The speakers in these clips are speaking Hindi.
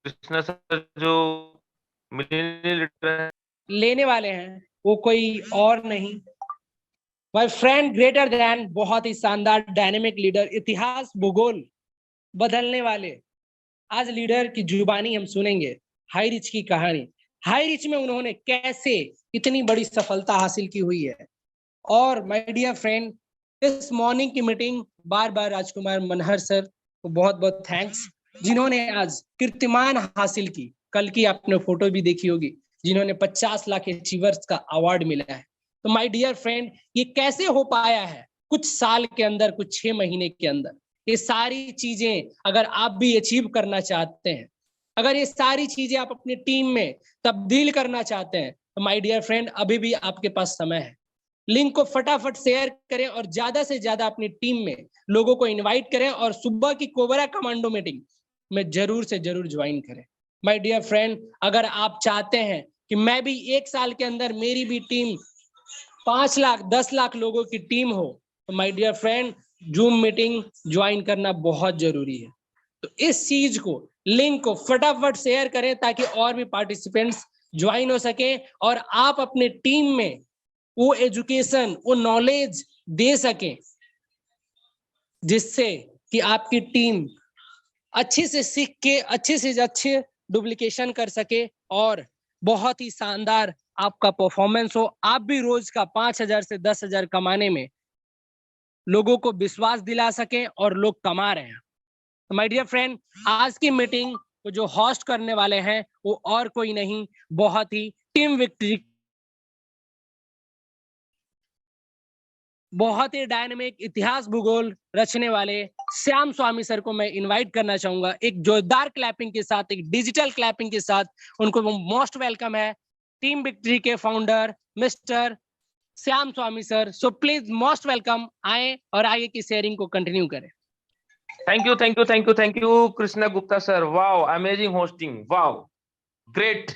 कृष्णा सर जो मिलीनियल लीडर है। लेने वाले हैं वो कोई और नहीं, माय फ्रेंड ग्रेटर देन, बहुत ही शानदार डायनेमिक लीडर, इतिहास भूगोल बदलने वाले। आज लीडर की जुबानी हम सुनेंगे, हाई रिच की कहानी। हाई रिच में उन्होंने कैसे इतनी बड़ी सफलता हासिल की हुई है। और माय डियर फ्रेंड, इस मॉर्निंग की मीटिंग बार बार राजकुमार मनहर सर को बहुत बहुत थैंक्स, जिन्होंने आज कीर्तिमान हासिल की। कल की आपने फोटो भी देखी होगी, जिन्होंने 50 लाख अचीवर्स का अवार्ड मिला है। तो माय डियर फ्रेंड, ये कैसे हो पाया है कुछ साल के अंदर, कुछ 6 महीने के अंदर। ये सारी चीजें अगर आप भी अचीव करना चाहते हैं, अगर ये सारी चीजें आप अपनी टीम में तब्दील करना चाहते हैं, तो माय डियर फ्रेंड अभी भी आपके पास समय है। लिंक को फटाफट शेयर करें और ज्यादा से ज्यादा अपनी टीम में लोगों को इनवाइट करें और सुबह की कोबरा कमांडो मीटिंग में जरूर से जरूर ज्वाइन करें। माय डियर फ्रेंड, अगर आप चाहते हैं कि मैं भी 1 साल के अंदर मेरी भी टीम 5 लाख 10 लाख लोगों की टीम हो, तो my dear friend zoom meeting join करना बहुत जरूरी है। तो इस चीज को, लिंक को फटाफट शेयर करें ताकि और भी पार्टिसिपेंट्स ज्वाइन हो सके और आप अपने टीम में वो एजुकेशन, वो नॉलेज दे सकें, जिससे कि आपकी टीम अच्छे से सीख के अच्छे से अच्छे डुप्लीकेशन कर सके और बहुत ही शानदार आपका परफॉर्मेंस हो। आप भी रोज का 5,000 से 10,000 कमाने में लोगों को विश्वास दिला सकें और लोग कमा रहे हैं। तो माय डियर फ्रेंड, आज की मीटिंग को जो होस्ट करने वाले हैं वो और कोई नहीं, बहुत ही टीम विक्ट्री, बहुत ही डायनेमिक इतिहास भूगोल रचने वाले श्याम स्वामी सर को मैं इनवाइट करना चाहूंगा एक जोरदार क्लैपिंग के साथ, एक डिजिटल क्लैपिंग के साथ। उनको मोस्ट वेलकम है, टीम विक्ट्री के founder mister Shyam Swami sir. So please most welcome, आए और आगे की शेयरिंग को कंटिन्यू करें। Thank you thank you thank you thank you Krishna Gupta sir, wow amazing hosting, wow great.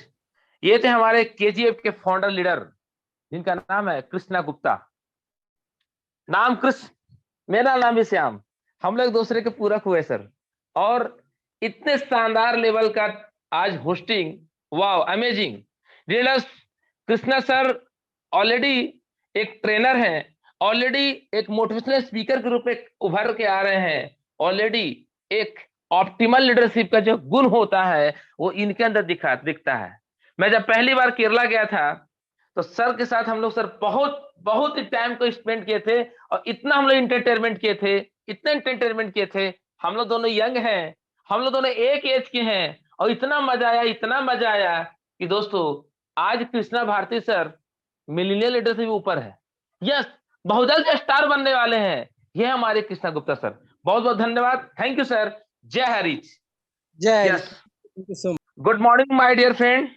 ये थे हमारे केजीएफ के फाउंडर लीडर, जिनका नाम है कृष्णा गुप्ता। नाम कृष्ण, मेरा नाम भी श्याम, हम लोग दूसरे के पूरक हुए सर। और इतने शानदार लेवल का आज hosting, wow amazing leaders. Krishna sir already एक ट्रेनर हैं, ऑलरेडी एक मोटिवेशनल स्पीकर के रूप में उभर के आ रहे हैं। ऑलरेडी एक ऑप्टिमल लीडरशिप का जो गुण होता है वो इनके अंदर दिखता है। मैं जब पहली बार केरला गया था तो सर के साथ हम लोग सर बहुत बहुत टाइम को स्पेंड किए थे, और इतना हम लोग इंटरटेनमेंट किए थे, इतना इंटरटेनमेंट किए थे। हम लोग दोनों यंग हैं, हम लोग दोनों एक एज के हैं, और इतना मजा आया, इतना मजा आया कि दोस्तों आज Krishna Bharati sir millionaire leader से भी ऊपर है। यस, बहुत जल्द स्टार बनने वाले हैं ये हमारे कृष्णा गुप्ता सर। बहुत बहुत धन्यवाद, थैंक यू सर। जय हरीश। जय yes, thank you so much. Good morning my dear friend,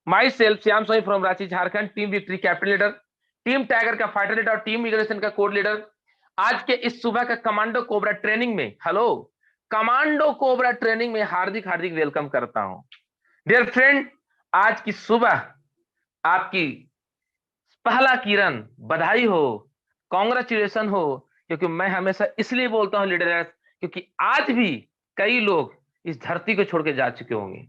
myself Shyam Soi from Ranchi Jharkhand, team victory capital leader, team tiger का फाइटर लीडर और टीम मिग्रेशन का कोड लीडर। आज के इस सुबह का कमांडो कोबरा ट्रेनिंग में, हेलो, कमांडो कोबरा ट्रेनिंग में हार्दिक हार्दिक वेलकम करता हूं। डियर फ्रेंड, आज की सुबह आपकी पहला किरण, बधाई हो, कॉन्ग्रेचुलेशन हो। क्योंकि मैं हमेशा इसलिए बोलता हूं लीडर, क्योंकि आज भी कई लोग इस धरती को छोड़ के जा चुके होंगे।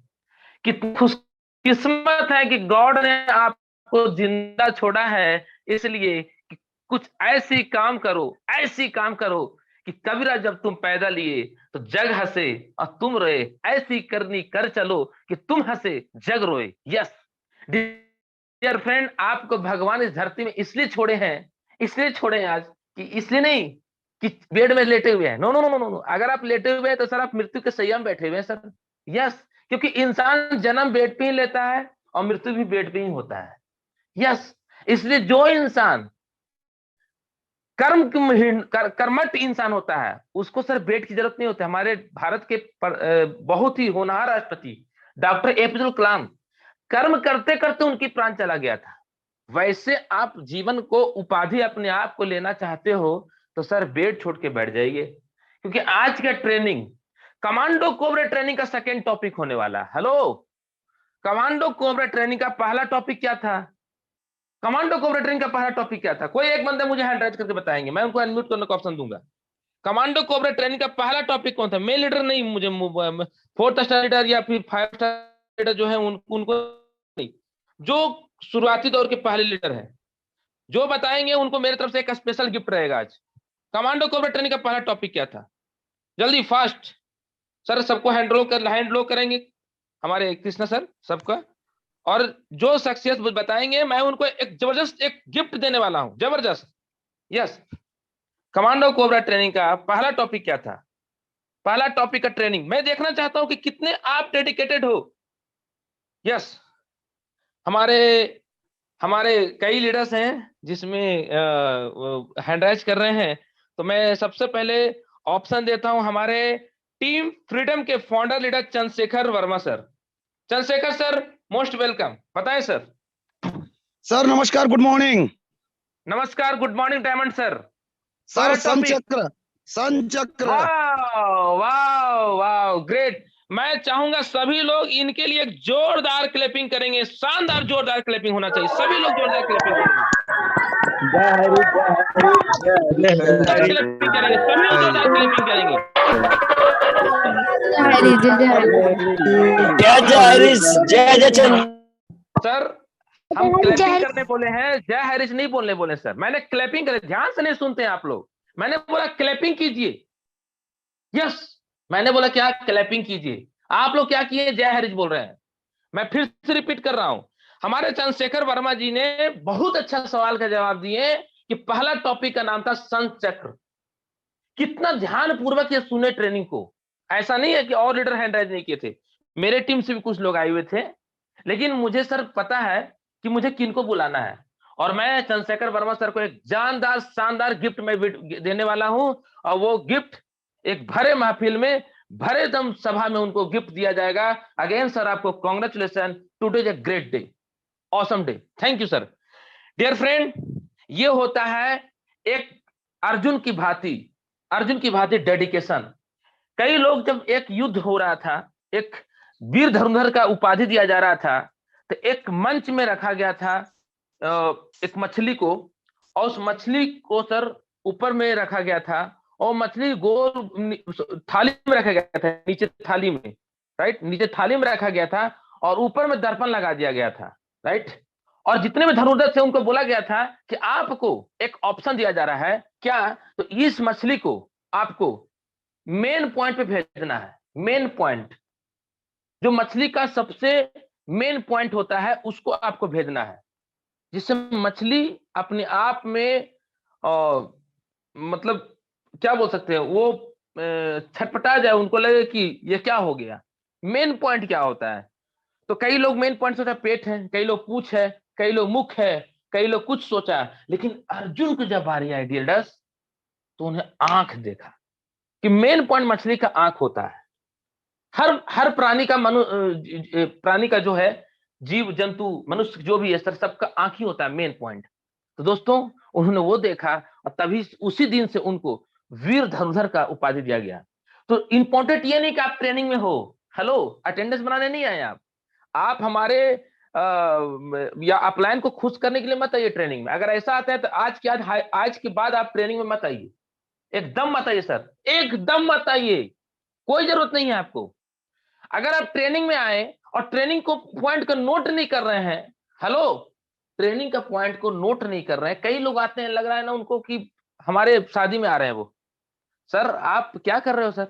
कितनी खुशकिस्मत है कि गॉड ने आपको जिंदा छोड़ा है, इसलिए कि कुछ ऐसी काम करो, ऐसी काम करो कि कबीरा जब तुम पैदा लिए तो जग हंसे और तुम रोए, ऐसी करनी कर चलो कि तुम हंसे जग रोए। यस डियर फ्रेंड, आपको भगवान इस धरती में इसलिए छोड़े हैं, इसलिए छोड़े हैं आज, कि इसलिए नहीं कि बेड में लेटे हुए हैं। No no no no no, अगर आप लेटे हुए हैं तो सर आप मृत्यु के शैया में बैठे हुए हैं सर। यस, क्योंकि इंसान जन्म बेड पे ही लेता है और मृत्यु भी बेड पे ही होता है। यस, इसलिए जो इंसान कर्मठ इंसान होता है उसको सर बेड की जरूरत नहीं होती। हमारे भारत के बहुत ही होनहार राष्ट्रपति डॉक्टर एपीजे अब्दुल कलाम, कर्म करते करते उनकी प्राण चला गया था। वैसे आप जीवन को उपाधि अपने आप को लेना चाहते हो तो सर बेड छोड़ के बैठ जाइए, क्योंकि आज का ट्रेनिंग कमांडो कोबरा ट्रेनिंग का सेकेंड टॉपिक होने वाला है। हेलो, कमांडो कोबरा ट्रेनिंग का पहला टॉपिक क्या था? कमांडो कोबरा ट्रेनिंग का पहला टॉपिक क्या था? कोई एक बंदे मुझे हैंड राइज करके बताएंगे, मैं उनको अनम्यूट करने का ऑप्शन दूंगा। कमांडो कोबरा ट्रेनिंग का पहला टॉपिक कौन था? मेन लीडर नहीं, मुझे 4 स्टार लीडर या फिर 5 स्टार लीडर जो है उनको नहीं, जो शुरुआती दौर के पहले लीडर है जो बताएंगे उनको मेरी तरफ से एक स्पेशल गिफ्ट रहेगा आज। कमांडो कोबरा ट्रेनिंग का पहला टॉपिक क्या था? जल्दी फास्ट सर, सबको हैंड लो करेंगे हमारे कृष्णा सर सबका, और जो सक्सेस बताएंगे मैं उनको एक जबरदस्त एक गिफ्ट देने वाला हूं, जबरदस्त। यस, कमांडो कोबरा ट्रेनिंग का पहला टॉपिक क्या था? पहला टॉपिक का ट्रेनिंग मैं देखना चाहता हूं कि कितने आप डेडिकेटेड हो। यस, हमारे हमारे कई लीडर्स हैं जिसमें हैंड राइज कर रहे हैं, तो मैं सबसे पहले ऑप्शन देता हूं हमारे टीम फ्रीडम के founder leader Chandrashekhar Verma sir. Chandrashekhar sir, most welcome, बताएं सर। सर नमस्कार, गुड मॉर्निंग। नमस्कार, good morning diamond sir. Sir पहला टॉपिक, सन चक्र। Wow wow wow, great. मैं चाहूंगा सभी लोग इनके लिए एक जोरदार क्लैपिंग करेंगे, शानदार जोरदार क्लैपिंग होना चाहिए, सभी लोग जोरदार क्लैपिंग करेंगे, सभी लोग जोरदार क्लैपिंग करेंगे। सर हम क्लैपिंग करने बोले हैं, जय हरीश नहीं बोले सर, मैंने क्लैपिंग करे, ध्यान से नहीं सुनते हैं आप लोग। मैंने बोला क्लैपिंग कीजिए। यस, मैंने बोला क्या? क्लैपिंग कीजिए। आप लोग क्या किए? जय हरीश बोल रहे हैं। मैं फिर से रिपीट कर रहा हूं, हमारे चंद्रशेखर वर्मा जी ने बहुत अच्छा सवाल का जवाब दिए कि पहला टॉपिक का नाम था संत चक्र। कितना ध्यान पूर्वक ये सुने ट्रेनिंग को। ऐसा नहीं है कि और लीडर हैंड राइज नहीं किए थे, मेरे टीम से भी कुछ लोग आए हुए थे, लेकिन मुझे सर पता है कि मुझे किनको बुलाना है, और मैं चंद्रशेखर वर्मा सर को एक जानदार शानदार गिफ्ट में देने वाला हूं, और वो गिफ्ट एक भरे महफिल में, भरे दम सभा में उनको गिफ्ट दिया जाएगा। अगेन सर, आपको congratulation, today is a great day, awesome day, thank you sir. Dear friend, ये होता है एक अर्जुन की भांति डेडिकेशन। कई लोग, जब एक युद्ध हो रहा था, एक वीर धनुर्धर का उपाधि दिया जा रहा था, तो एक मंच में रखा गया था एक मछली को, और उस मछली को सर ऊपर में रखा गया था, और मछली गोल थाली में रखा गया था, नीचे थाली में, राइट, नीचे थाली में रखा गया था, और ऊपर में दर्पण लगा दिया गया था, राइट। और जितने भी धनुर्धर थे उनको बोला गया था कि आपको एक ऑप्शन दिया जा रहा है, क्या? तो इस मछली को आपको मेन पॉइंट पे भेजना है। मेन पॉइंट, जो मछली का सबसे मेन पॉइंट होता है, उसको आपको भेजना है, जिससे मछली अपने आप में मतलब क्या बोल सकते हैं, वो छटपटा जाए, उनको लगे कि ये क्या हो गया। मेन पॉइंट क्या होता है? तो कई लोग मेन पॉइंट सोचा पेट है, कई लोग पूछ है, कई लोग मुख है, कई लोग कुछ सोचा, लेकिन अर्जुन को जब बारी आई डियर डस, तो उन्हें आंख देखा कि मेन पॉइंट मछली का आंख होता है। हर प्राणी का प्राणी का जो है, जीव जंतु मनुष्य जो भी है सर, सबका आंख ही होता है मेन पॉइंट। तो दोस्तों, उन्होंने वो देखा, और तभी उसी दिन से उनको वीर धनुर्धर का उपाधि दिया गया। तो इंपॉर्टेंट ये नहीं कि आप ट्रेनिंग में हो, हेलो, अटेंडेंस बनाने नहीं आए आप हमारे या अपलाइन को खुश करने के लिए मत आइए ट्रेनिंग में। अगर ऐसा आता है तो आज के बाद आप ट्रेनिंग में मत आइए, एकदम मत आइए सर, एकदम मत आइए, कोई जरूरत नहीं है आपको। अगर आप ट्रेनिंग में आए और ट्रेनिंग को पॉइंट को नोट नहीं कर रहे हैं, हेलो, ट्रेनिंग का पॉइंट को नोट नहीं कर रहे हैं, कई लोग आते हैं, लग रहा है ना उनको कि हमारे शादी में आ रहे हैं वो। सर आप क्या कर रहे हो सर?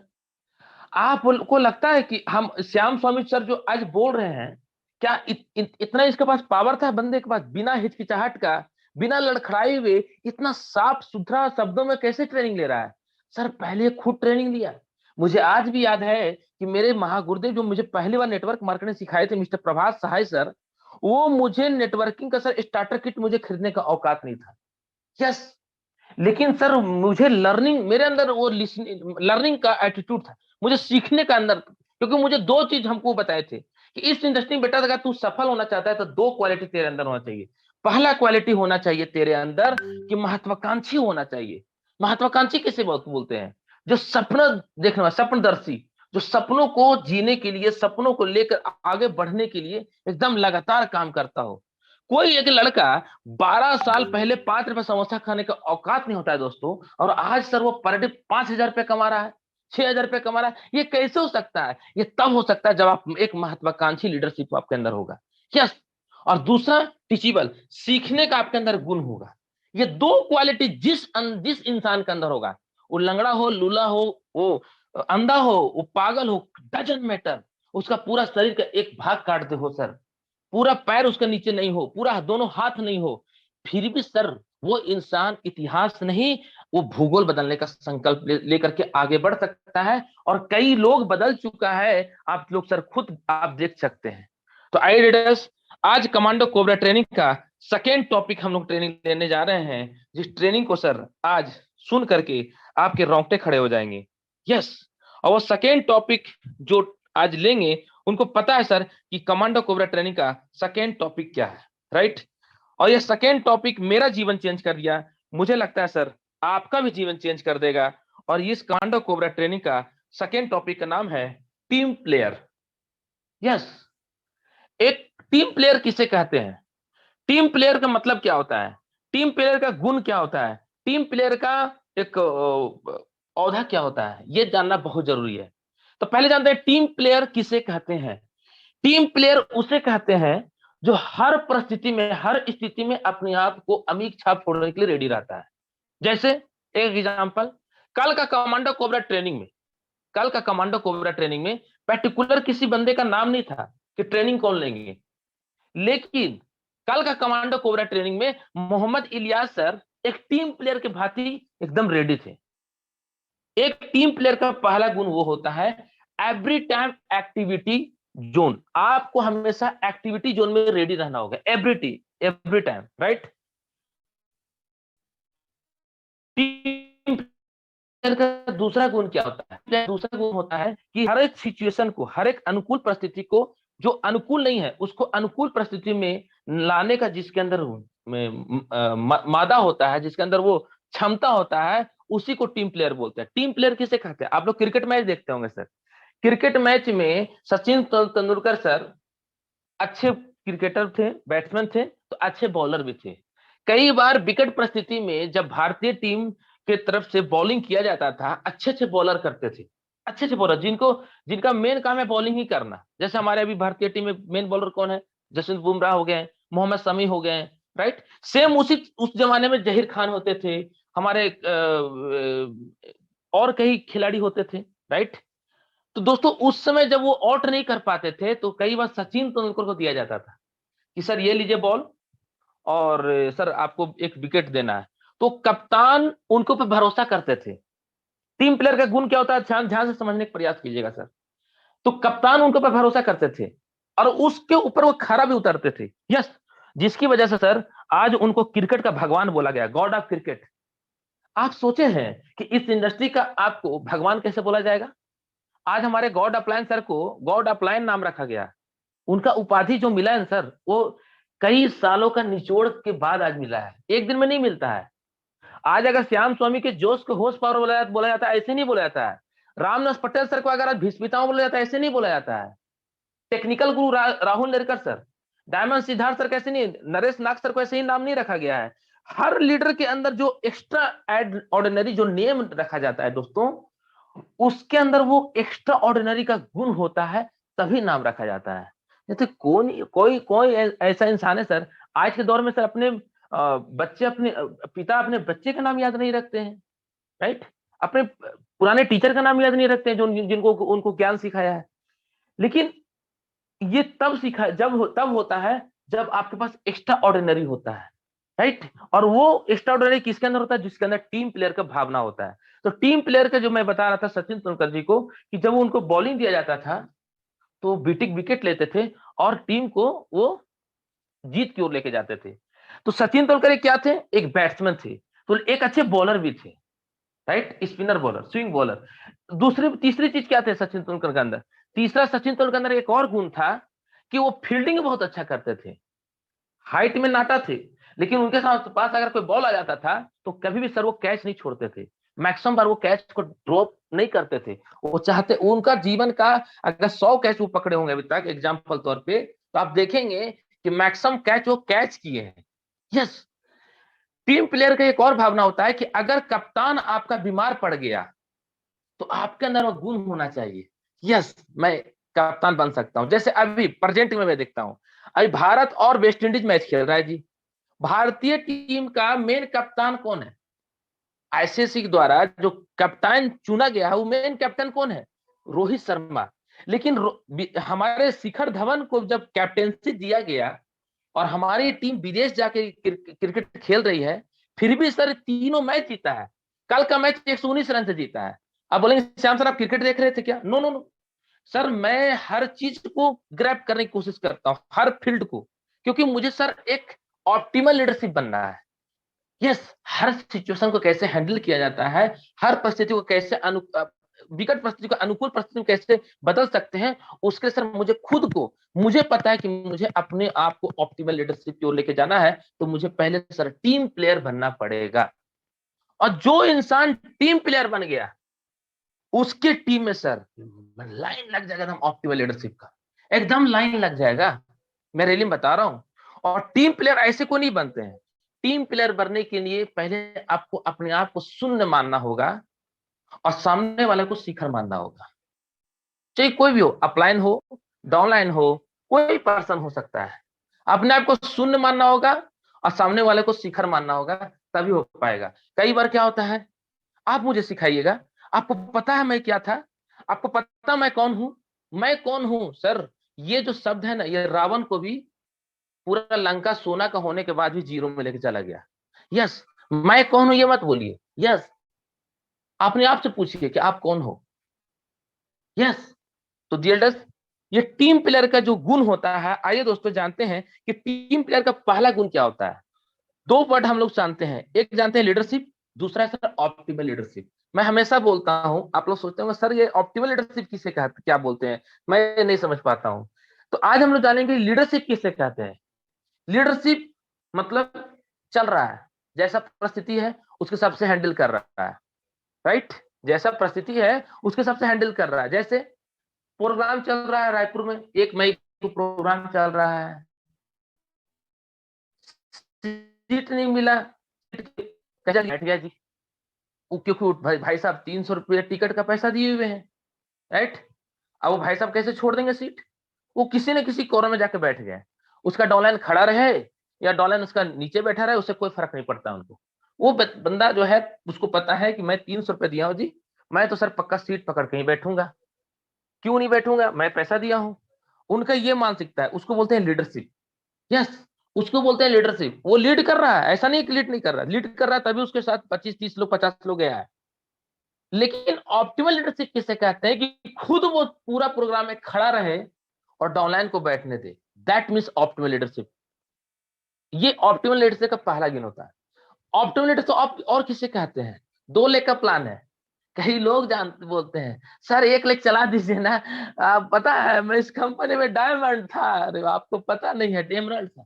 आपको लगता है कि हम श्याम स्वामी सर जो आज बोल रहे हैं, क्या इतना इसके पास पावर था बंदे के पास, बिना हिचकिचाहट का, बिना लड़खड़ाए हुए, इतना साफ सुथरा शब्दों में कैसे ट्रेनिंग ले रहा है? सर पहले खुद ट्रेनिंग लिया। मुझे आज भी याद है कि मेरे महागुरुदेव जो मुझे पहली बार नेटवर्क मार्केटिंग सिखाए थे, मिस्टर प्रभात सहाय सर, वो मुझे नेटवर्किंग का सर स्टार्टर किट मुझे खरीदने का औकात नहीं था। यस, लेकिन सर मुझे लर्निंग, मेरे अंदर वो लर्निंग का एटीट्यूड था, मुझे सीखने का अंदर, क्योंकि मुझे 2 चीज हमको बताए थे कि इस इंडस्ट्री में बेटा अगर तू सफल होना चाहता है तो 2 क्वालिटी तेरे अंदर होना चाहिए। पहला क्वालिटी होना चाहिए तेरे अंदर कि महत्वाकांक्षी होना चाहिए। महत्वाकांक्षी किसे बोलते हैं? जो सपना देखने वाला, सपनदर्शी, जो सपनों को जीने के लिए, सपनों को लेकर आगे बढ़ने के लिए एकदम लगातार काम करता हो। कोई एक लड़का 12 साल पहले 5 रुपए समोसा खाने का औकात नहीं होता है दोस्तों, और आज सर वो पर डे 5,000 रुपए कमा रहा है, 6,000 रुपए कमा रहा है। ये कैसे हो सकता है? ये तब हो सकता है जब आप एक महत्वाकांक्षी लीडरशिप आपके अंदर होगा। यस। और दूसरा टीचिबल, सीखने का आपके अंदर गुण होगा। ये दो क्वालिटी जिस इंसान के अंदर होगा, वो लंगड़ा हो, लूला हो, वो अंधा हो, वो पागल हो, डजंट मैटर, उसका पूरा शरीर का एक भाग काट दे हो सर, पूरा पैर उसके नीचे नहीं हो, पूरा दोनों हाथ नहीं हो, फिर भी सर वो इंसान इतिहास नहीं, वो भूगोल बदलने का संकल्प लेकर के आगे बढ़ सकता है। और कई लोग बदल चुका है, आप लोग सर खुद आप देख सकते हैं। तो आई रीडर्स, आज कमांडो कोबरा ट्रेनिंग का सेकेंड टॉपिक हम लोग ट्रेनिंग लेने जा रहे हैं, जिस ट्रेनिंग को सर आज सुन करके आपके रोंगटे खड़े हो जाएंगे। यस। और वो सेकेंड टॉपिक जो आज लेंगे, उनको पता है सर कि कमांडो कोबरा ट्रेनिंग का सेकेंड टॉपिक क्या है, राइट? और ये सेकेंड टॉपिक मेरा जीवन चेंज कर दिया, मुझे लगता है सर आपका भी जीवन चेंज कर देगा। और इस कमांडो कोबरा ट्रेनिंग का सेकेंड टॉपिक का नाम है टीम प्लेयर। यस। एक टीम प्लेयर किसे कहते हैं? टीम प्लेयर का मतलब क्या होता है? टीम प्लेयर का गुण क्या होता है? टीम प्लेयर का एक औधा क्या होता है? ये जानना बहुत जरूरी है। तो पहले जानते हैं टीम प्लेयर किसे कहते हैं। टीम प्लेयर उसे कहते हैं जो हर परिस्थिति में, हर स्थिति में अपने आप को अमीक छाप छोड़ने के लिए रेडी रहता है। जैसे एक एग्जांपल, कल का कमांडो कोबरा ट्रेनिंग में, कल का कमांडो कोबरा ट्रेनिंग में पर्टिकुलर किसी बंदे का नाम नहीं था कि ट्रेनिंग कौन लेंगे, लेकिन कल का कमांडो कोबरा ट्रेनिंग में मोहम्मद इलियास सर एक टीम प्लेयर के भांति एकदम रेडी थे। एक टीम प्लेयर का पहला गुण वो होता है एवरी टाइम एक्टिविटी जोन। आपको हमेशा एक्टिविटी जोन में रेडी रहना होगा, every time, right? Team player का दूसरा गुण क्या होता है? दूसरा गुण होता है कि हर एक सिचुएशन को, हर एक अनुकूल परिस्थिति को, जो अनुकूल नहीं है उसको अनुकूल परिस्थिति में लाने का जिसके अंदर मादा होता है, जिसके अंदर वो क्षमता होता है, उसी को टीम प्लेयर बोलते हैं। टीम प्लेयर किसे कहते हैं? आप लोग क्रिकेट मैच देखते होंगे सर, क्रिकेट मैच में सचिन तेंदुलकर सर अच्छे क्रिकेटर थे, बैट्समैन थे, तो अच्छे बॉलर भी थे। कई बार विकट परिस्थिति में जब भारतीय टीम के तरफ से बॉलिंग किया जाता था, अच्छे अच्छे बॉलर करते थे, अच्छे अच्छे बॉलर जिनका मेन काम है बॉलिंग ही करना। जैसे हमारे अभी भारतीय टीम में मेन बॉलर कौन है? जसवंत बुमराह हो गए, मोहम्मद शमी हो गए, राइट? सेम उस जमाने में जहीर खान होते थे, हमारे और कई खिलाड़ी होते थे, राइट? तो दोस्तों उस समय जब वो आउट नहीं कर पाते थे, तो कई बार सचिन तेंदुलकर को दिया जाता था कि सर ये लीजिए बॉल, और सर आपको एक विकेट देना है। तो कप्तान उनको पे भरोसा करते थे। टीम प्लेयर का गुण क्या होता है? ध्यान ध्यान से समझने का प्रयास कीजिएगा सर। तो कप्तान उनको पे भरोसा करते थे और उसके ऊपर वो खरा भी उतरते थे। यस। जिसकी वजह से सर आज उनको क्रिकेट का भगवान बोला गया, गॉड ऑफ क्रिकेट। आप सोचे हैं कि इस इंडस्ट्री का आपको भगवान कैसे बोला जाएगा? आज हमारे गॉड अपलायन सर को गॉड अपलायन नाम रखा गया। उनका उपाधि जो मिला है सर, वो कई सालों का निचोड़ के बाद आज मिला है, एक दिन में नहीं मिलता है। आज अगर श्याम स्वामी के जोश को होश पावर बोला जाता है, ऐसे नहीं बोला जाता है। रामनाथ पटेल सर को अगर आज भीष्मिताओं बोला जाता है, ऐसे नहीं बोला जाता है। टेक्निकल गुरु Rahul Nerkar sir, diamond Siddharth sir कैसे नहीं, नरेश नाग सर को ऐसे ही नाम नहीं रखा गया है। हर लीडर के अंदर जो एक्स्ट्रा ऑर्डिनरी जो नेम रखा जाता है दोस्तों, उसके अंदर वो एक्स्ट्रा ऑर्डिनरी का गुण होता है, तभी नाम रखा जाता है। जैसे कोई ऐसा इंसान है सर, आज के दौर में सर अपने बच्चे अपने पिता अपने बच्चे का नाम याद नहीं रखते हैं, राइट? अपने पुराने टीचर का नाम याद नहीं रखते हैं जो जिनको उनको ज्ञान सिखाया है। लेकिन ये तब होता है जब आपके पास एक्स्ट्रा ऑर्डिनरी होता है, राइट? और वो एक्स्ट्रा ऑर्डिनरी किसके अंदर होता है? जिसके अंदर टीम प्लेयर का भावना होता है। तो टीम प्लेयर का जो मैं बता रहा था सचिन तेंदुलकर जी को, कि जब उनको बॉलिंग दिया जाता था तो विकेट लेते थे और टीम को वो जीत की ओर लेके जाते थे। तो सचिन तेंदुलकर क्या थे? एक बैट्समैन थे, तो एक अच्छे बॉलर भी थे, right? Spinner bowler, swing bowler. तीसरी चीज क्या थे सचिन तेंदुलकर के अंदर? तीसरा सचिन तेंदुलकर के अंदर एक और गुण था कि वो फील्डिंग बहुत अच्छा करते थे। हाइट में नाटा थे, लेकिन उनके पास अगर कोई बॉल आ जाता था तो कभी भी सर वो कैच नहीं छोड़ते थे। मैक्सिमम बार वो कैच को ड्रॉप नहीं करते थे। वो चाहते, उनका जीवन का अगर 100 कैच वो पकड़े होंगे अभी तक एग्जाम्पल तौर पे, तो आप देखेंगे कि मैक्सिमम कैच वो कैच किए हैं। यस, टीम प्लेयर का एक और भावना होता है कि अगर कप्तान आपका बीमार पड़ गया तो आपके अंदर वो गुण होना चाहिए, यस मैं कप्तान बन सकता हूं। जैसे अभी प्रेजेंट में मैं देखता हूं, अभी भारत और वेस्ट इंडीज मैच खेल रहा है जी। भारतीय टीम का मेन कप्तान कौन है? आईसीसी द्वारा जो कप्तान चुना गया है वो मेन कैप्टन कौन है? रोहित शर्मा। लेकिन हमारे शिखर धवन को जब कैप्टेंसी दिया गया और हमारी टीम विदेश जाके क्रिकेट खेल रही है, फिर भी सर तीनों मैच जीता है। कल का मैच 119 रन से जीता है। आप बोलेंगे श्याम सर आप क्रिकेट देख रहे थे क्या? नो नो नो सर, मैं हर चीज को ग्रैब करने की कोशिश करता हूँ, हर फील्ड को, क्योंकि मुझे सर एक ऑप्टिमल लीडरशिप बनना है। यस, हर सिचुएशन को कैसे हैंडल किया जाता है, हर परिस्थिति को कैसे विकट परिस्थिति को अनुकूल परिस्थिति को कैसे बदल सकते हैं, उसके सर मुझे खुद को, मुझे पता है कि मुझे अपने आप को ऑप्टिमल लीडरशिप की ओर लेके जाना है, तो मुझे पहले सर टीम प्लेयर बनना पड़ेगा। और जो इंसान टीम प्लेयर बन गया उसके टीम में सर लाइन लग जाएगा एकदम ऑप्टिमल लीडरशिप का, एकदम लाइन लग जाएगा। मैं रियली बता रहा हूं। और टीम प्लेयर ऐसे को नहीं बनते हैं। टीम प्लेयर बनने के लिए पहले आपको अपने आप को शून्य मानना होगा और सामने वाले को शिखर मानना होगा। चाहे कोई भी हो, अपलाइन हो, डाउनलाइन हो, कोई पर्सन हो सकता है। अपने आप को शून्य मानना होगा और सामने वाले को शिखर मानना होगा, तभी हो पाएगा। कई बार क्या होता है, आप मुझे सिखाइएगा, आपको पता है मैं क्या था, आपको पता मैं कौन हूं, मैं कौन हूं सर। ये जो शब्द है ना, ये रावण को भी पूरा लंका सोना का होने के बाद भी जीरो में लेके चला गया। यस, मैं कौन हूं ये मत बोलिए। यस, अपने आप से पूछिए कि आप कौन हो। यस, तो डियर, ये टीम प्लेयर का जो गुण होता है, आइए दोस्तों जानते हैं कि टीम प्लेयर का पहला गुण क्या होता है। दो वर्ड हम लोग जानते हैं, एक जानते हैं लीडरशिप, दूसरा है सर ऑप्टिमल लीडरशिप। मैं हमेशा बोलता हूं, आप लोग सोचते होंगे सर ये ऑप्टिमल लीडरशिप किसे कहते, क्या बोलते हैं, मैं नहीं समझ पाता हूं। तो आज हम लोग जानेंगे लीडरशिप किसे कहते हैं। लीडरशिप मतलब चल रहा है, जैसा परिस्थिति है उसके हिसाब से हैंडल कर रहा है, राइट। जैसा परिस्थिति है उसके हिसाब से हैंडल कर रहा है। जैसे प्रोग्राम चल रहा है रायपुर में, 1 मई को प्रोग्राम चल रहा है, सीट नहीं मिला, कैसे बैठ गया जी, क्योंकि भाई साहब 300 रुपये टिकट का पैसा दिए हुए हैं, राइट। अब वो भाई साहब कैसे छोड़ देंगे सीट? वो किसी न किसी कोने में जाके बैठ गए। उसका डाउनलाइन खड़ा रहे या डाउनलाइन उसका नीचे बैठा रहे, उससे कोई फर्क नहीं पड़ता उनको। वो बंदा जो है उसको पता है कि मैं 300 रुपये दिया हूँ जी, मैं तो सर पक्का सीट पकड़ के ही बैठूंगा। क्यों नहीं बैठूंगा, मैं पैसा दिया हूँ। उनका ये मानसिकता है, उसको बोलते हैं लीडरशिप। यस, उसको बोलते हैं लीडरशिप। वो लीड कर रहा है, ऐसा नहीं कि लीड नहीं कर रहा, लीड कर रहा है, तभी उसके साथ 25-30 लोग 50 लोग गया है। लेकिन ऑप्टिमल लीडरशिप किसे कहते हैं कि खुद वो पूरा प्रोग्राम में खड़ा रहे और डाउनलाइन को बैठने दे, दैट मीन्स ऑप्टिमल लीडरशिप। ये ऑप्टिमल लीडरशिप का पहला गुण होता है। ऑप्टिमल लीडरशिप और किसे कहते हैं? 2 लेग का प्लान है। कई लोग जानते बोलते हैं सर 1 लेग चला दीजिए ना, पता है मैं इस कंपनी में डायमंड था। अरे आपको पता नहीं है, एमराल्ड था।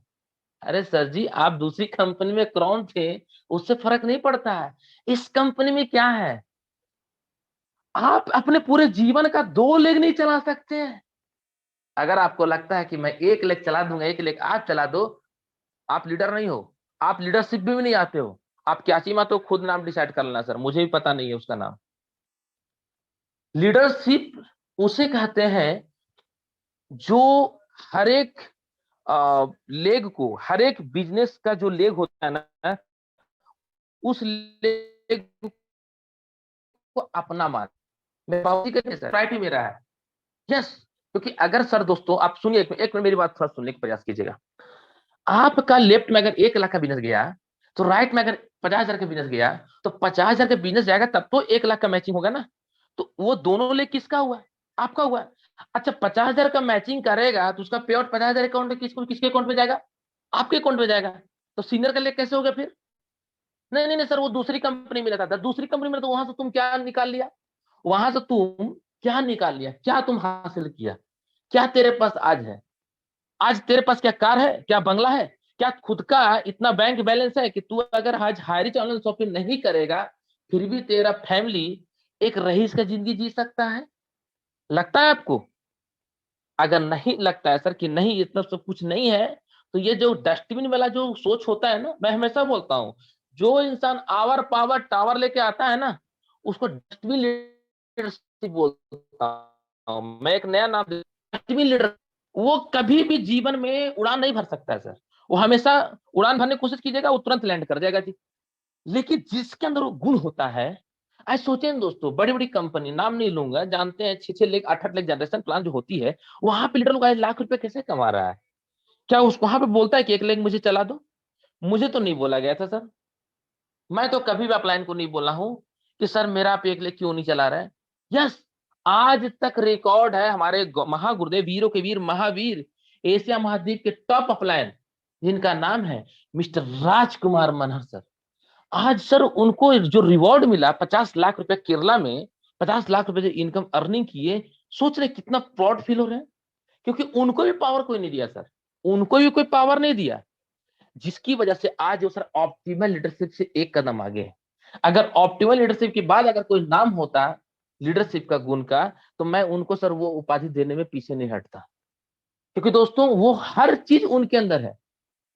अरे सर जी, आप दूसरी कंपनी में क्राउन थे, उससे फर्क नहीं पड़ता है। इस कंपनी में क्या है, आप अपने पूरे जीवन का 2 लेग नहीं चला सकते हैं। अगर आपको लगता है कि मैं 1 लेग चला दूंगा, 1 लेग आप चला दो, आप लीडर नहीं हो, आप लीडरशिप भी नहीं आते हो। आप क्या चीमा तो खुद नाम डिसाइड कर लेना सर, मुझे भी पता नहीं है उसका नाम। लीडरशिप उसे कहते हैं जो हर एक लेग को, हर एक बिजनेस का जो लेग होता है ना, उस लेग को अपना मान। मेरे बाबूजी कहते हैं सर राइट ही मेरा है। यस, क्योंकि अगर सर दोस्तों आप सुनिए, एक मिनट मेरी बात थोड़ा सुनने का प्रयास कीजिएगा। आपका लेफ्ट में अगर 1 लाख का बिजनेस गया, तो राइट में अगर 50,000 का बिजनेस गया, तो 50,000 का बिजनेस जाएगा तब तो 1 लाख का मैचिंग होगा ना। तो वो दोनों लेग किसका हुआ? आपका हुआ। अच्छा, 50,000 का मैचिंग करेगा तो उसका पे आउट 50,000 अकाउंट में किसके अकाउंट में जाएगा? आपके अकाउंट में जाएगा। तो सीनियर का लेग कैसे हो गया फिर? नहीं नहीं नहीं सर, वो दूसरी कंपनी में रहता था, दूसरी कंपनी में, तो वहां से तुम क्या निकाल लिया? वहां से तुम क्या निकाल लिया, क्या तुम हासिल किया, क्या तेरे पास आज है? आज तेरे पास क्या कार है, क्या बंगला है, क्या खुद का इतना बैंक बैलेंस है कि तू अगर आज हाईरिच ऑनलाइन शॉपिंग नहीं करेगा फिर भी तेरा फैमिली एक रईस का जिंदगी जी सकता है? लगता है आपको? अगर नहीं लगता है सर कि नहीं इतना सब कुछ नहीं है, तो ये जो डस्टबिन वाला जो सोच होता है ना, मैं हमेशा बोलता हूँ, जो इंसान आवर पावर टावर लेके आता है ना, उसको डस्टबिन लीडरशिप बोलता हूँ मैं। एक नया नाम, डस्टबिन लीडर। वो कभी भी जीवन में उड़ान नहीं भर सकता है सर। वो हमेशा उड़ान भरने की कोशिश कीजिएगा, वो तुरंत लैंड कर जाएगा जी। लेकिन जिसके अंदर वो गुण होता है, आज सोचे ना दोस्तों, बड़ी बड़ी कंपनी, नाम नहीं लूंगा, जानते हैं 6-6 लाख 8-8 लाख जनरेशन प्लान जो होती है, वहां पे लीडर लोग आज लाख रुपए कैसे कमा रहा है? क्या उस वहां पे बोलता है कि 1 लाख मुझे चला दो? मुझे तो नहीं बोला गया था सर। मैं तो कभी भी अपलाइन को नहीं बोला हूं कि सर मेरा आप 1 लाख क्यों नहीं चला रहे हैं। यस, आज तक रिकॉर्ड है हमारे महागुरुदेव, वीरों के वीर, महावीर, एशिया महाद्वीप के टॉप अपलाइन, जिनका नाम है मिस्टर राजकुमार मनहर सर। आज सर उनको जो रिवॉर्ड मिला 50 लाख रुपए केरला में, 50 लाख रुपए जो इनकम अर्निंग किए, सोच रहे कितना प्राउड फील हो रहे हैं। क्योंकि उनको भी पावर कोई नहीं दिया सर, उनको भी कोई पावर नहीं दिया, जिसकी वजह से आज वो सर ऑप्टिमल लीडरशिप से एक कदम आगे है। अगर ऑप्टिमल लीडरशिप के बाद अगर कोई नाम होता लीडरशिप का गुण का, तो मैं उनको सर वो उपाधि देने में पीछे नहीं हटता। क्योंकि दोस्तों वो हर चीज उनके अंदर है,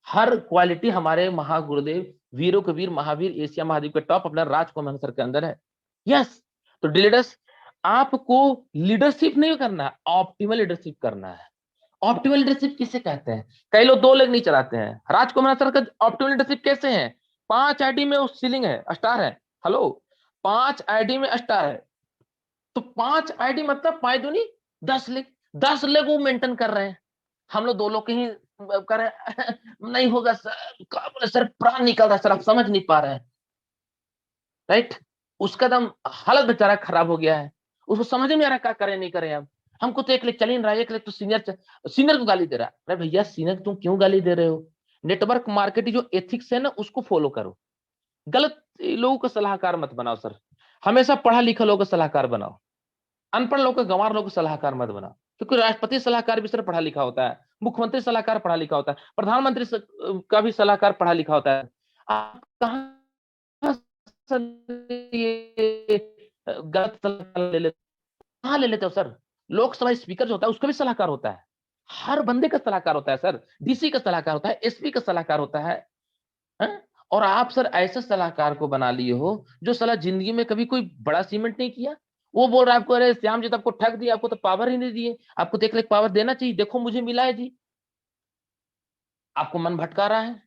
हर क्वालिटी हमारे महागुरुदेव, वीरों के वीर, महावीर, एशिया महाद्वीप के टॉप अपना राजकुमार सर के अंदर है। यस, तो लीडर्स, आपको लीडरशिप नहीं करना है, ऑप्टिमल लीडरशिप करना है। ऑप्टिमल लीडरशिप किसे कहते हैं? कई लोग 2 लेग नहीं चलाते हैं। राजकुमार सर का ऑप्टिमल लीडरशिप कैसे है? 5 आईडी में उस सीलिंग है, स्टार है। हेलो, 5 आईडी में स्टार है, तो 5 आईडी मतलब 5 दूनी 10 लेग, 10 लेग वो मेंटेन कर रहे हैं। हम लोग 2 लोग के ही कर रहे हैं। नहीं होगा सर, क्या बोले सर, प्राण निकल रहा है सर, आप समझ नहीं पा रहे हैं, राइट? उसका दम हालत बेचारा खराब हो गया है, उसको समझ में नहीं आ रहा क्या करें नहीं करें। अब हमको तो 1 लाख चल ही नहीं रहा है, 1 लाख तो सीनियर को गाली दे रहा है। अरे भैया सीनियर तुम क्यों गाली दे रहे हो? नेटवर्क मार्केटिंग जो एथिक्स है ना, उसको फॉलो करो। गलत लोगों का सलाहकार मत बनाओ सर, हमेशा पढ़ा लिखा लोगों का सलाहकार बनाओ, अनपढ़ लोग का, गंवार लोग का सलाहकार मत बनाओ। क्योंकि राष्ट्रपति सलाहकार भी सर पढ़ा लिखा होता है, मुख्यमंत्री सलाहकार पढ़ा लिखा होता है, प्रधानमंत्री का भी सलाहकार पढ़ा लिखा होता है। आप कहाँ सर ये गलत सलाह ले लेते, कहाँ ले लेते हो सर? लोकसभा स्पीकर जो होता है उसका भी सलाहकार होता है, हर बंदे का सलाहकार होता है सर, डीसी का सलाहकार होता है, एसपी का सलाहकार होता है। हैं? और आप सर ऐसे सलाहकार को बना लिए हो जो साला जिंदगी में कभी कोई बड़ा अचीवमेंट नहीं किया। वो बोल रहा है आपको, अरे श्याम जी तो आपको ठग दिया, आपको तो पावर ही नहीं दिए, आपको तो 1 लाख पावर देना चाहिए, देखो मुझे मिला है जी। आपको मन भटका रहा है।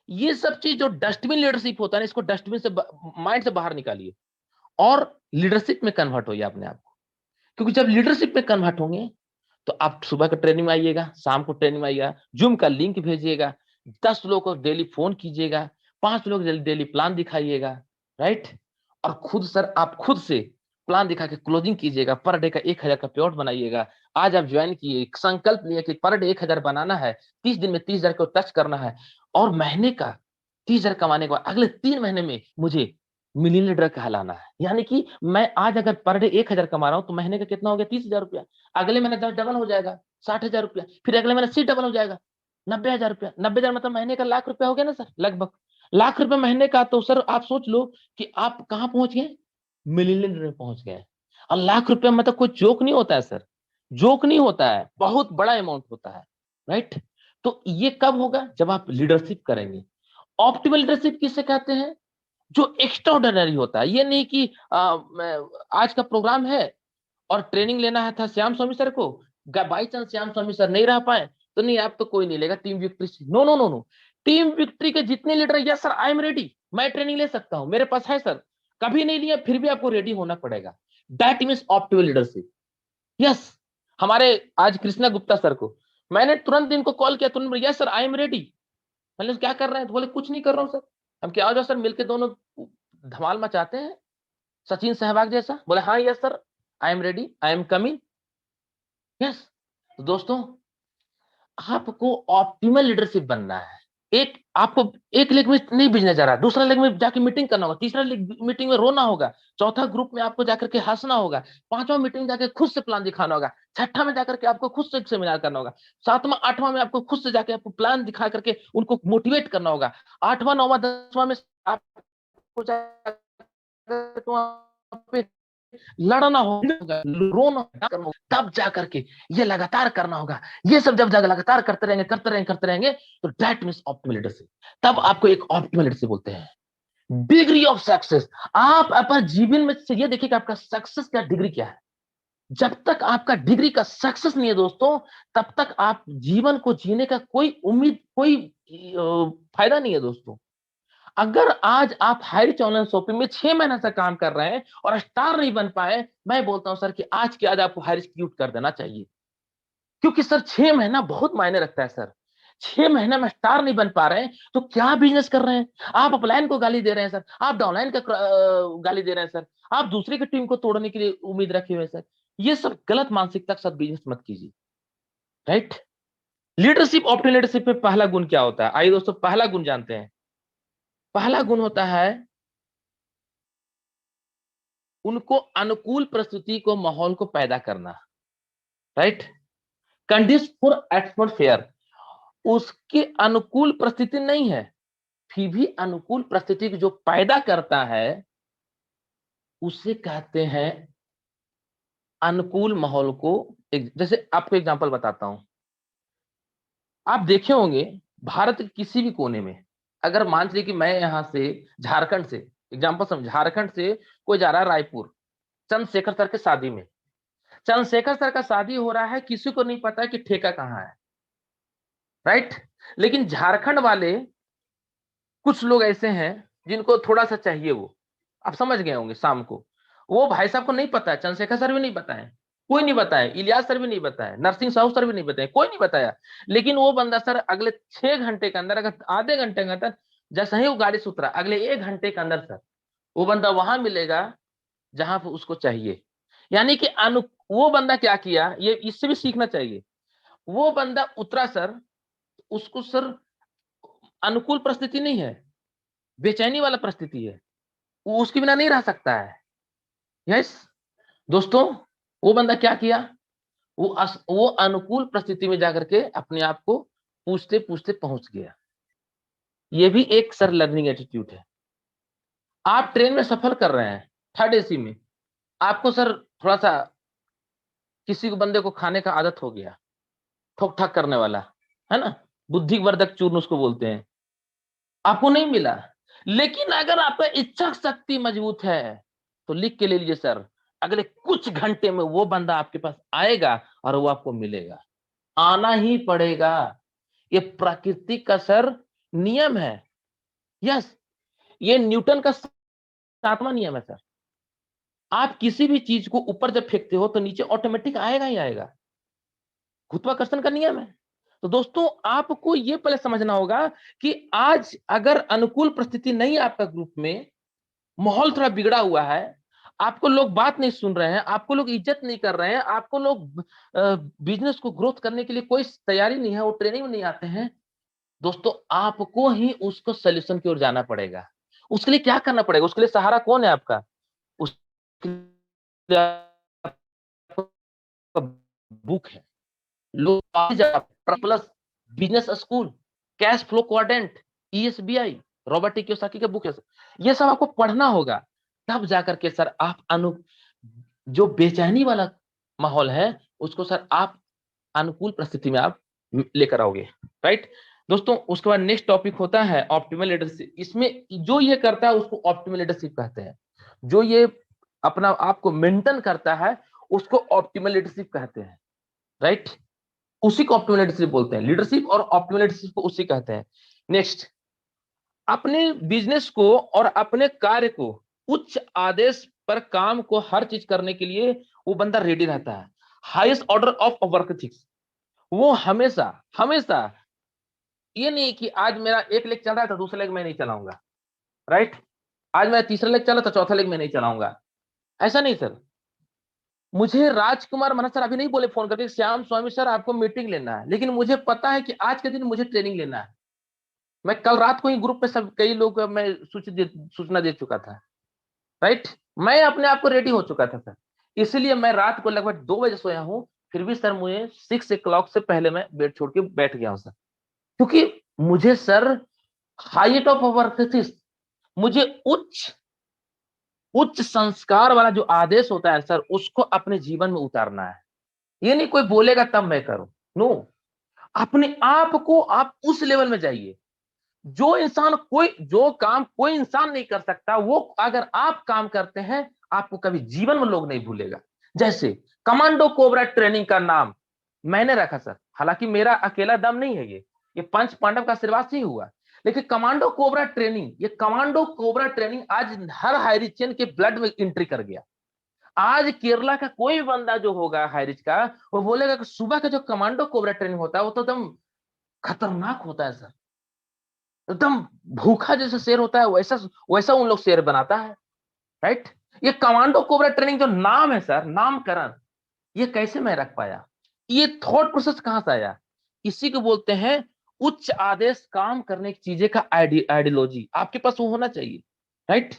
ये सब चीज जो डस्टबिन लीडरशिप होता है ना, इसको डस्टबिन से माइंड से बाहर निकालिए और लीडरशिप में कन्वर्ट होइए अपने आप को। क्योंकि जब लीडरशिप में कन्वर्ट होंगे तो आप सुबह का ट्रेनिंग में आइएगा, शाम को ट्रेनिंग में आइएगा, जूम का लिंक भेजिएगा, 10 लोगों को डेली फोन कीजिएगा, 5 लोग डेली प्लान दिखाइएगा, राइट? और खुद सर आप खुद से प्लान दिखा के क्लोजिंग कीजिएगा, पर डे का 1000 का पेआउट बनाइएगा। आज आप ज्वाइन किए, संकल्प लिए कि पर डे 1000 बनाना है, 30 दिन में 30,000 को टच करना है, और महीने का 30,000 कमाने के बाद अगले 3 महीने में मुझे मिलियन लीडर कहलाना है। यानी कि मैं आज अगर पर डे 1000 कमा रहा हूं, तो महीने का कितना हो गया? 30,000 रुपया। अगले महीने 10 डबल हो जाएगा, 60,000 रुपया, फिर अगले महीने 30 डबल हो जाएगा, 90,000 रुपया। 90,000 मतलब महीने का लाख रुपया हो गया ना सर, लगभग लाख रुपए महीने का। तो सर आप सोच लो कि आप कहाँ पहुंच गए, मिलियन में पहुंच गए। और लाख रुपया मतलब कोई जोक नहीं होता है सर, जोक नहीं होता है, बहुत बड़ा अमाउंट होता है, राइट? तो ये कब होगा? जब आप लीडरशिप करेंगे। ऑप्टिमल लीडरशिप किसे कहते हैं? जो एक्स्ट्राऑर्डिनरी होता है। ये नहीं कि आज का प्रोग्राम है और ट्रेनिंग लेना है था श्याम स्वामी सर को, by chance Shyam Swami sir नहीं रह पाए तो नहीं, आप तो कोई नहीं लेगा टीम विक्ट्री से। No no no no, team victory के जितने leader, yes sir I am ready, मैं ट्रेनिंग ले सकता हूं, मेरे पास है सर, कभी नहीं लिया फिर भी आपको रेडी होना पड़ेगा। That means optimal leadership. Yes, हमारे आज कृष्णा गुप्ता सर को मैंने तुरंत इनको कॉल किया, तुरंत yes sir I am ready. मैंने क्या कर रहे हैं? तो बोले कुछ नहीं कर रहा हूँ सर। हम क्या हो जाओ सर, मिलके दोनों धमाल मचाते हैं, सचिन सहवाग जैसा। बोले हाँ yes sir, I am ready, I am coming. Yes, तो दोस्तों आपको ऑप्टिमल लीडरशिप बनना है। एक आपको 1 लेग में नहीं भेजना जा रहा, दूसरा लेग में जाके मीटिंग करना होगा, तीसरा मीटिंग में रोना होगा, चौथा ग्रुप में आपको जाकर के हंसना होगा, पांचवा मीटिंग जाकर खुद से प्लान दिखाना होगा, छठा में जाकर के आपको खुद से सेमिनार करना होगा, सातवां आठवां में आपको खुद से जाके आपको प्लान दिखा करके उनको मोटिवेट करना होगा, आठवां नौवां 10वां में आपको लड़ना होगा, रोना करना होगा, तब जा करके ये लगातार करना होगा। ये सब जब लगातार करते रहेंगे तो दैट मींस ऑप्टिमल लीडरशिप। तब आपको एक ऑप्टिमल लीडरशिप बोलते हैं। डिग्री ऑफ सक्सेस, आप अपने जीवन में से ये देखिए कि आपका सक्सेस का डिग्री क्या है। जब तक आपका डिग्री का सक्सेस नहीं है दोस्तों, तब तक आप जीवन को जीने का कोई उम्मीद, कोई फायदा नहीं है दोस्तों। अगर आज आप हाईरिच ऑनलाइन शॉपिंग में 6 महीने से काम कर रहे हैं और स्टार नहीं बन पाए, मैं बोलता हूं सर कि आज के आज आपको हाईरिच क्यूट कर देना चाहिए। क्योंकि सर 6 महीना बहुत मायने रखता है सर। 6 महीने में स्टार नहीं बन पा रहे हैं तो क्या बिजनेस कर रहे हैं? आप अपलाइन को गाली दे रहे हैं सर, आप डाउनलाइन का गाली दे रहे हैं सर, आप दूसरे की टीम को तोड़ने के लिए उम्मीद रखे हुए हैं सर। ये सब गलत मानसिकता के साथ बिजनेस मत कीजिए, राइट। लीडरशिप, ऑप्टिमल लीडरशिप में पहला गुण क्या होता है? आइए दोस्तों पहला गुण जानते हैं। पहला गुण होता है उनको अनुकूल परिस्थिति को, माहौल को पैदा करना, राइट। कंडीशन फॉर एटमॉस्फेयर, उसके अनुकूल परिस्थिति नहीं है, फिर भी अनुकूल परिस्थिति जो पैदा करता है उसे कहते हैं अनुकूल माहौल को। जैसे आपको एग्जांपल बताता हूं, आप देखे होंगे भारत के किसी भी कोने में, अगर मान लीजिए कि मैं यहां से झारखंड से, एग्जांपल समझ, झारखंड से कोई जा रहा है रायपुर चंद्रशेखर सर के शादी में, चंद्रशेखर सर का शादी हो रहा है, किसी को नहीं पता है कि ठेका कहां है, राइट। लेकिन झारखंड वाले कुछ लोग ऐसे हैं जिनको थोड़ा सा चाहिए, वो आप समझ गए होंगे, शाम को वो भाई साहब को नहीं पता है, चंद्रशेखर सर भी नहीं बताए, कोई नहीं बताया, इलियास सर भी नहीं बताया, नरसिंह साहू सर भी नहीं बताए, कोई नहीं बताया। लेकिन वो बंदा सर अगले 6 घंटे के अंदर, अगर आधे घंटे के अंदर, जैसे ही वो गाड़ी से उतरा, अगले 1 घंटे के अंदर सर वो बंदा वहां मिलेगा जहां पर उसको चाहिए। यानी कि वो बंदा क्या किया, ये इससे भी सीखना चाहिए। वो बंदा उतरा सर, उसको सर अनुकूल परिस्थिति नहीं है, बेचैनी वाला परिस्थिति है, वो उसके बिना नहीं रह सकता है। यस दोस्तों, वो बंदा क्या किया, वो अनुकूल परिस्थिति में जाकर के अपने आप को पूछते पूछते पहुंच गया। ये भी एक सर लर्निंग एटीट्यूड है। आप ट्रेन में सफर कर रहे हैं, थर्ड एसी में, आपको सर थोड़ा सा किसी को बंदे को खाने का आदत हो गया, ठोक ठाक करने वाला, है ना, बुद्धिवर्धक चूर्ण उसको बोलते हैं, आपको नहीं मिला। लेकिन अगर आपका इच्छा शक्ति मजबूत है तो लिख के ले लीजिए सर, अगले कुछ घंटे में वो बंदा आपके पास आएगा और वो आपको मिलेगा, आना ही पड़ेगा। ये प्रकृति का सर नियम है। यस, ये न्यूटन का 7वां नियम है सर। आप किसी भी चीज को ऊपर जब फेंकते हो तो नीचे ऑटोमेटिक आएगा ही आएगा, गुरुत्वाकर्षण का नियम है। तो दोस्तों आपको ये पहले समझना होगा कि आज अगर अनुकूल परिस्थिति नहीं है आपका ग्रुप में, माहौल थोड़ा बिगड़ा हुआ है, आपको लोग बात नहीं सुन रहे हैं, आपको लोग इज्जत नहीं कर रहे हैं, आपको लोग बिजनेस को ग्रोथ करने के लिए कोई तैयारी नहीं है, वो ट्रेनिंग में नहीं आते हैं, दोस्तों आपको ही उसको सोल्यूशन की ओर जाना पड़ेगा। उसके लिए क्या करना पड़ेगा? उसके लिए सहारा कौन है आपका? उसके लिए आपका बुक है, plus business school, cash flow quadrant, ESBI, Robert Kiyosaki का बुक है। ये सब आपको पढ़ना होगा, तब जाकर के सर आप जो बेचैनी वाला माहौल है उसको सर आप अनुकूल परिस्थिति में आप लेकर आओगे, राइट। दोस्तों उसके बाद नेक्स्ट टॉपिक होता है ऑप्टिमल लीडरशिप। इसमें जो ये करता है उसको ऑप्टिमल लीडरशिप कहते हैं। जो ये अपना आपको मेंटेन करता है उसको ऑप्टिमल लीडरशिप कहते हैं, राइट। उसी को ऑप्टिमल लीडरशिप बोलते हैं। लीडरशिप और ऑप्टिमल लीडरशिप को उसी कहते हैं। नेक्स्ट, अपने बिजनेस को और अपने कार्य को उच्च आदेश पर काम को हर चीज करने के लिए वो बंदा रेडी रहता है। Highest order of work ethics, वो हमेशा हमेशा ये नहीं कि आज मेरा एक लेग चल रहा है तो दूसरा लेग मैं नहीं चलाऊंगा, राइट। आज मेरा तीसरा लेग चला तो चौथा लेग मैं नहीं चलाऊंगा, ऐसा नहीं सर। मुझे राजकुमार मनस सर अभी नहीं बोले फोन करके श्याम स्वामी सर आपको मीटिंग लेना है, लेकिन मुझे पता है कि आज के दिन मुझे ट्रेनिंग लेना है। मैं कल रात को ही ग्रुप पे सब कई लोग मैं सूचना दे चुका था, राइट। मैं अपने आप को रेडी हो चुका था सर, इसलिए मैं रात को लगभग 2 बजे सोया हूं, फिर भी सर मुझे 6 o'clock से पहले मैं बेड छोड़ के बैठ गया हूं सर। क्योंकि मुझे सर हाइट ऑफ वर्क, मुझे उच्च उच्च संस्कार वाला जो आदेश होता है सर, उसको अपने जीवन में उतारना है। ये नहीं कोई बोलेगा तब मैं करूं, नो, अपने आप को आप उस लेवल में जाइए। जो काम कोई इंसान नहीं कर सकता, वो अगर आप काम करते हैं, आपको कभी जीवन में लोग नहीं भूलेगा। जैसे कमांडो कोबरा ट्रेनिंग का नाम मैंने रखा सर, हालांकि मेरा अकेला दम नहीं है, ये पंच पांडव का आशीर्वाद से ही हुआ। लेकिन कमांडो कोबरा ट्रेनिंग, ये कमांडो कोबरा ट्रेनिंग आज हर हाईरिचन के ब्लड में एंट्री कर गया। आज केरला का कोई भी बंदा जो होगा हाईरिच का, वो बोलेगा कि सुबह का जो कमांडो कोबरा ट्रेनिंग होता है वो तो एकदम खतरनाक होता है सर, एकदम भूखा जैसे शेर होता है वैसा वैसा उन लोग शेर बनाता है, राइट। ये कमांडो कोबरा ट्रेनिंग जो नाम है सर, नामकरण, ये कैसे मैं रख पाया, ये थॉट प्रोसेस कहां से आया? इसी को बोलते हैं उच्च आदेश काम करने की चीजें का आइडियोलॉजी आपके पास वो होना चाहिए, राइट।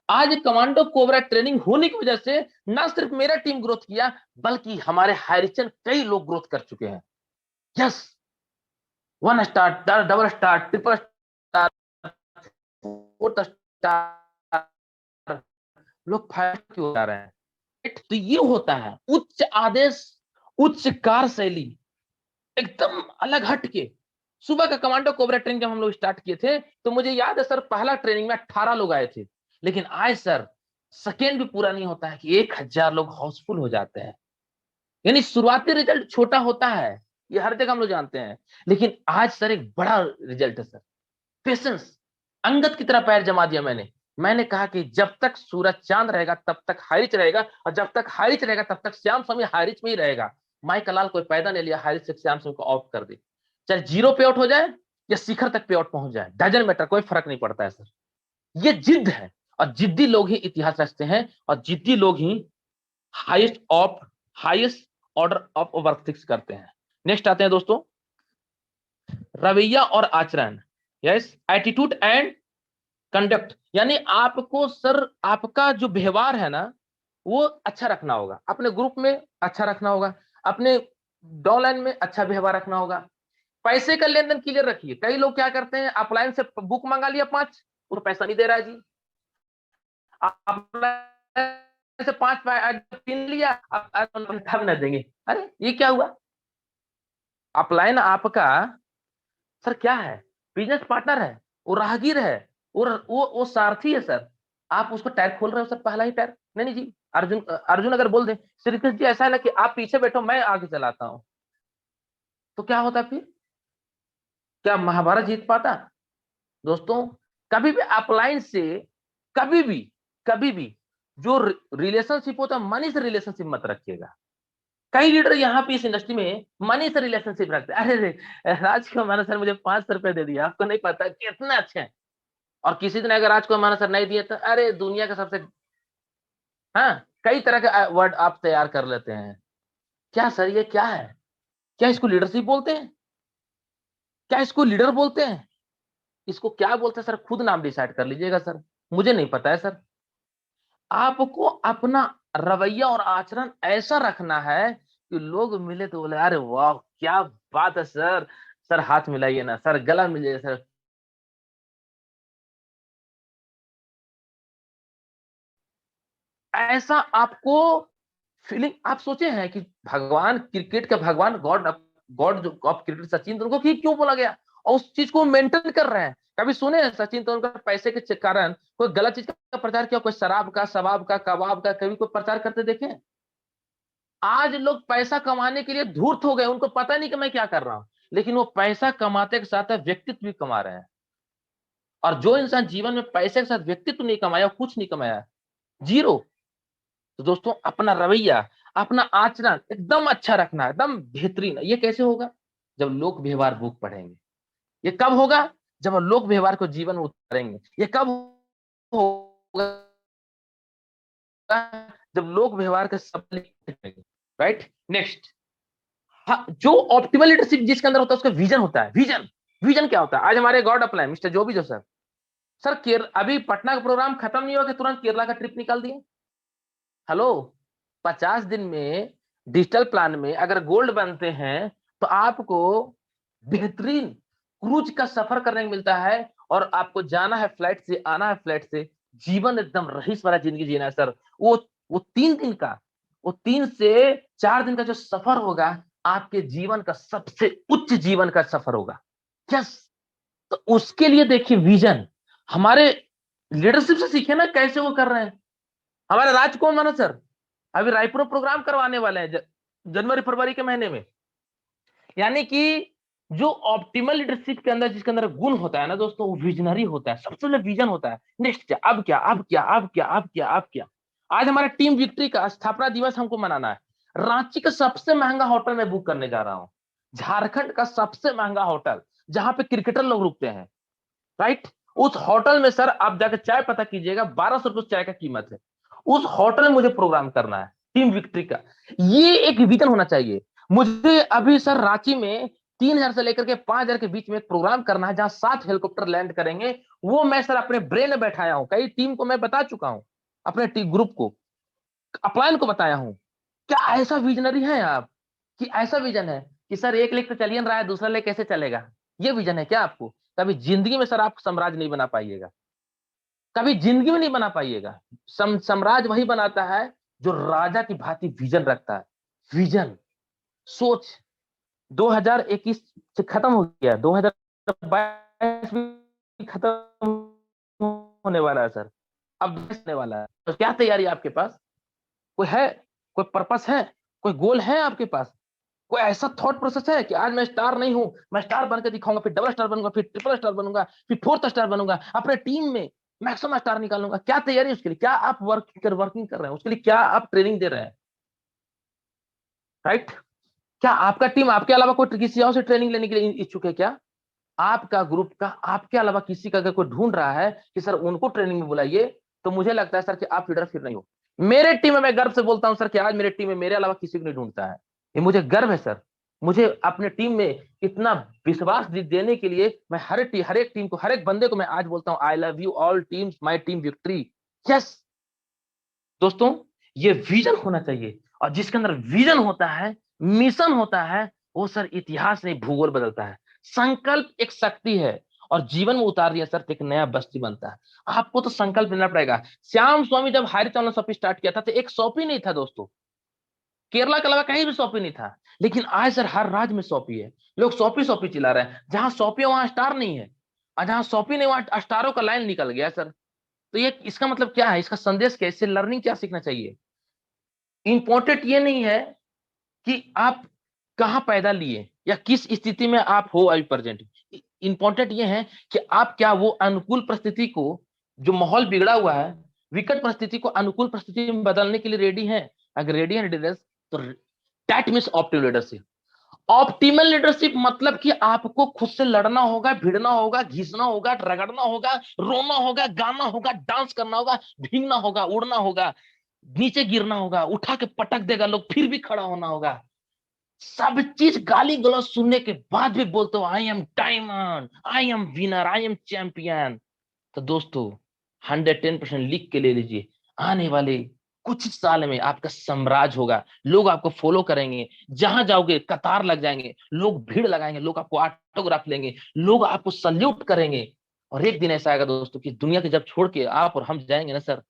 आज कमांडो कोबरा ट्रेनिंग होने की वजह से ना सिर्फ मेरा टीम ग्रोथ किया, बल्कि हमारे हाईरिचन कई लोग ग्रोथ कर चुके हैं। Yes, 1 star, double star, triple star, 4 star, लोग 5 क्यों आ रहे हैं? तो ये होता है उच्च आदेश, उच्च कार्यशैली, एकदम अलग हटके। सुबह का कमांडो कोबरा ट्रेनिंग जब हम लोग स्टार्ट किए थे, तो मुझे याद है सर, पहला ट्रेनिंग में 18 लोग आए थे। लेकिन आज सर सेकेंड भी पूरा नहीं होता है कि 1000 लोग हाउसफुल हो जाते हैं। यानी शुरुआती रिजल्ट छोटा होता है, ये हर जगह हम लोग जानते हैं, लेकिन आज सर एक बड़ा रिजल्ट है सर। पेशेंस, अंगद की तरह पैर जमा दिया मैंने कहा कि जब तक सूरज चांद रहेगा तब तक हारिच रहेगा, और जब तक हारिच रहेगा तब तक श्याम स्वामी हारिच में ही रहेगा। माइकल लाल कोई पैदा नहीं लिया हारिच से श्याम स्वामी को आउट कर दे, चाहे 0 पे आउट हो जाए या शिखर तक पे आउट पहुंच जाए, डजन मैटर, कोई फर्क नहीं पड़ता है सर। ये जिद्द है, और जिद्दी लोग ही इतिहास रचते हैं, और जिद्दी लोग ही highest order of work fix करते हैं। नेक्स्ट आते हैं दोस्तों, रवैया और आचरण, यस, एटीट्यूड एंड कंडक्ट। यानी आपको सर आपका जो व्यवहार है ना, वो अच्छा रखना होगा, अपने ग्रुप में अच्छा रखना होगा, अपने डाउनलाइन में अच्छा व्यवहार रखना होगा। पैसे का लेन देन क्लियर रखिए। कई लोग क्या करते हैं, अपलाइन से बुक मंगा लिया 5, और पैसा नहीं दे रहा है जी। अपलाइन से 5 पिन लिया, अब न देंगे, अरे ये क्या हुआ? अपलाइन आपका सर क्या है, बिजनेस पार्टनर है, वो राहगीर है, वो सारथी है सर। आप उसको टायर खोल रहे हो सर, पहला ही टायर नहीं, नहीं जी। अर्जुन अगर बोल दे श्री कृष्ण जी ऐसा है ना कि आप पीछे बैठो मैं आगे चलाता हूं, तो क्या होता फिर? क्या महाभारत जीत पाता? दोस्तों, कभी भी अपलाइन से कभी भी कभी भी जो रिलेशनशिप होता है, मनी से रिलेशनशिप मत रखिएगा। कई लीडर यहाँ पे इस इंडस्ट्री में मनी से रिलेशनशिप रखते हैं। अरे राजकुमार सर मुझे 500 रुपए दे दिया, आपको नहीं पता कितना अच्छे हैं। और किसी दिन अगर राजकुमार सर नहीं दिए तो अरे दुनिया का सबसे, हाँ, कई तरह के वर्ड आप तैयार कर लेते हैं। क्या सर ये क्या है? क्या इसको लीडरशिप बोलते हैं? क्या इसको लीडर बोलते हैं? इसको क्या बोलते हैं सर? खुद नाम डिसाइड कर लीजिएगा सर, मुझे नहीं पता है सर। आपको अपना रवैया और आचरण ऐसा रखना है कि लोग मिले तो बोले अरे वाह क्या बात है सर, सर हाथ मिलाइए ना सर, गला मिलाइए सर। ऐसा आपको फीलिंग, आप सोचे हैं कि भगवान, क्रिकेट का भगवान, गॉड गॉड जो ऑफ क्रिकेट सचिन तेंदुलकर को क्यों बोला गया, और उस चीज को मेंटेन कर रहे हैं। कभी सुने हैं सचिन तेंदुलकर पैसे के कारण कोई गलत चीज का प्रचार किया, कोई शराब का, शबाब का, कबाब का कभी कोई प्रचार करते देखे? आज लोग पैसा कमाने के लिए धूर्त हो गए, उनको पता नहीं कि मैं क्या कर रहा हूं, लेकिन वो पैसा कमाते के साथ व्यक्तित्व भी कमा रहे हैं। और जो इंसान जीवन में पैसे के साथ व्यक्तित्व नहीं कमाया, कुछ नहीं कमाया, जीरो। तो दोस्तों, अपना रवैया, अपना आचरण एकदम अच्छा रखना है, एकदम बेहतरीन। ये कैसे होगा? जब लोक व्यवहार बुक पढ़ेंगे। ये कब होगा? जब हम लोक व्यवहार को जीवन में उतारेंगे। ये कब होगा? जब लोक व्यवहार के शब्द लिखेंगे, राइट। नेक्स्ट, हाँ, जो ऑप्टिमल लीडरशिप जिसके अंदर होता है उसका विजन होता है। विजन, विजन क्या होता है? आज हमारे गॉड अप्लाई मिस्टर जो भी जो सर, अभी पटना का प्रोग्राम खत्म नहीं हुआ कि तुरंत केरला का ट्रिप निकाल दिए। हेलो, 50 दिन में डिजिटल प्लान में अगर गोल्ड बनते हैं तो आपको बेहतरीन क्रूज का सफर करने को मिलता है, और आपको जाना है फ्लाइट से, आना है फ्लाइट से, जीवन एकदम रईस वाला जिंदगी जीना है सर। वो 3 दिन का, वो 3 से 4 दिन का जो सफर होगा, आपके जीवन का सबसे उच्च जीवन का सफर होगा। यस, तो उसके लिए देखिए विजन, हमारे लीडरशिप से सीखे ना कैसे वो कर रहे हैं। हमारा राज कौन माना सर? अभी रायपुर में प्रोग्राम करवाने वाले हैं जनवरी फरवरी के महीने में। यानी कि जो ऑप्टिमल लीडरशिप के अंदर, जिसके अंदर गुण होता है ना दोस्तों, वो विजनरी होता है। सबसे पहले विजन होता है, नेक्स्ट क्या, अब क्या, अब क्या, अब क्या, अब क्या, अब क्या। आज हमारा टीम विक्ट्री का स्थापना दिवस हमको मनाना है। रांची का सबसे महंगा होटल में बुक करने जा रहा हूं, झारखंड का सबसे महंगा होटल, जहां पे क्रिकेटर लोग रुकते हैं, राइट। उस होटल में सर आप जाकर चाय पता कीजिएगा, 1200 रुपए चाय का कीमत है। उस होटल में मुझे प्रोग्राम करना है टीम विक्ट्री का। ये एक विजन होना चाहिए मुझे। अभी सर रांची में 3000 से लेकर के 5000 के बीच में एक प्रोग्राम करना है, जहां 7 हेलीकॉप्टर लैंड करेंगे। वो मैं सर अपने ब्रेन में बैठाया हूं, कई टीम को मैं बता चुका हूं, अपने टीम ग्रुप को, अपलाइन को बताया हूं। क्या ऐसा विजनरी है आप, कि ऐसा विजन है कि सर एक लेग तो चल ही रहा है, दूसरा लेग कैसे चलेगा? ये विजन है क्या आपको? कभी जिंदगी में सर आप साम्राज्य नहीं बना पाइएगा, कभी जिंदगी में नहीं बना पाइएगा। साम्राज्य वही बनाता है जो राजा की भांति विजन रखता है। विजन, सोच। 2021 से खत्म हो गया, 2022 भी खत्म होने वाला है सर, अब होने वाला है। तो क्या तैयारी है आपके पास? कोई है, कोई पर्पस है, कोई गोल है आपके पास? कोई ऐसा थॉट प्रोसेस है कि आज मैं स्टार नहीं हूं, मैं स्टार बनकर दिखाऊंगा, फिर डबल स्टार बनूंगा, फिर ट्रिपल स्टार बनूंगा, फिर 4th स्टार बनूंगा, अपने टीम में मैक्सिमम स्टार निकालूंगा? क्या तैयारी है उसके लिए? क्या आप वर्किंग कर रहे हैं उसके लिए? क्या आप ट्रेनिंग दे रहे हैं, राइट? क्या आपका टीम आपके अलावा कोई किसी और से ट्रेनिंग लेने के लिए इच्छुक है क्या? आपका ग्रुप का आपके अलावा किसी का अगर कोई ढूंढ रहा है कि सर उनको ट्रेनिंग में बुलाइए, तो मुझे लगता है सर कि आप लीडर फिर नहीं हो। मेरे टीम में मैं गर्व से बोलता हूं सर कि आज मेरे टीम में मेरे अलावा किसी को नहीं ढूंढता है। ये मुझे गर्व है सर। मुझे अपने टीम में इतना विश्वास देने के लिए मैं हर एक टीम को, हर एक बंदे को मैं आज बोलता हूं, I love you all teams, my team victory. Yes दोस्तों, ये विजन होना चाहिए। और जिसके अंदर विजन होता है, मिशन होता है, वो सर इतिहास नहीं भूगोल बदलता है। संकल्प एक शक्ति है, और जीवन में उतार दिया सर तो एक नया बस्ती बनता है। आपको तो संकल्प लेना पड़ेगा। श्याम स्वामी जब हारी शॉपी स्टार्ट किया था तो एक शॉपी नहीं था दोस्तों, केरला के अलावा कहीं भी शॉपी नहीं था। लेकिन आज सर हर राज्य में शॉपी है, लोग शॉपी शॉपी चिल्ला रहे हैं। जहां शॉपी है वहां स्टार नहीं है, और जहां शॉपी नहीं वहां स्टारों का लाइन निकल गया सर। तो ये इसका मतलब क्या है, इसका संदेश क्या है, इससे लर्निंग क्या सीखना चाहिए? इंपॉर्टेंट ये नहीं है कि आप कहां पैदा लिए या किस स्थिति में आप हो अभी प्रेजेंट। इंपॉर्टेंट ये है कि आप क्या वो अनुकूल परिस्थिति को, जो माहौल बिगड़ा हुआ है, विकट परिस्थिति को अनुकूल परिस्थिति में बदलने के लिए रेडी हैं। अगर रेडी है लीडर्स, तो that means optimal leadership. Optimal leadership मतलब कि आपको खुद से लड़ना होगा, भिड़ना होगा, घिसना होगा, रगड़ना होगा, रोना होगा, गाना होगा, डांस करना होगा, भीगना होगा, उड़ना होगा, नीचे गिरना होगा, उठा के पटक देगा लोग, फिर भी खड़ा होना होगा। सब चीज गाली गलौज सुनने के बाद भी बोलते हो I am diamond, I am winner, I am champion. तो दोस्तों 110% लिख के ले लीजिए, आने वाले कुछ साल में आपका साम्राज्य होगा। लोग आपको फॉलो करेंगे, जहां जाओगे कतार लग जाएंगे, लोग भीड़ लगाएंगे, लोग आपको ऑटोग्राफ लेंगे, लोग आपको सल्यूट करेंगे। और एक दिन ऐसा आएगा दोस्तों कि दुनिया के जब छोड़ के आप और हम जाएंगे ना सर,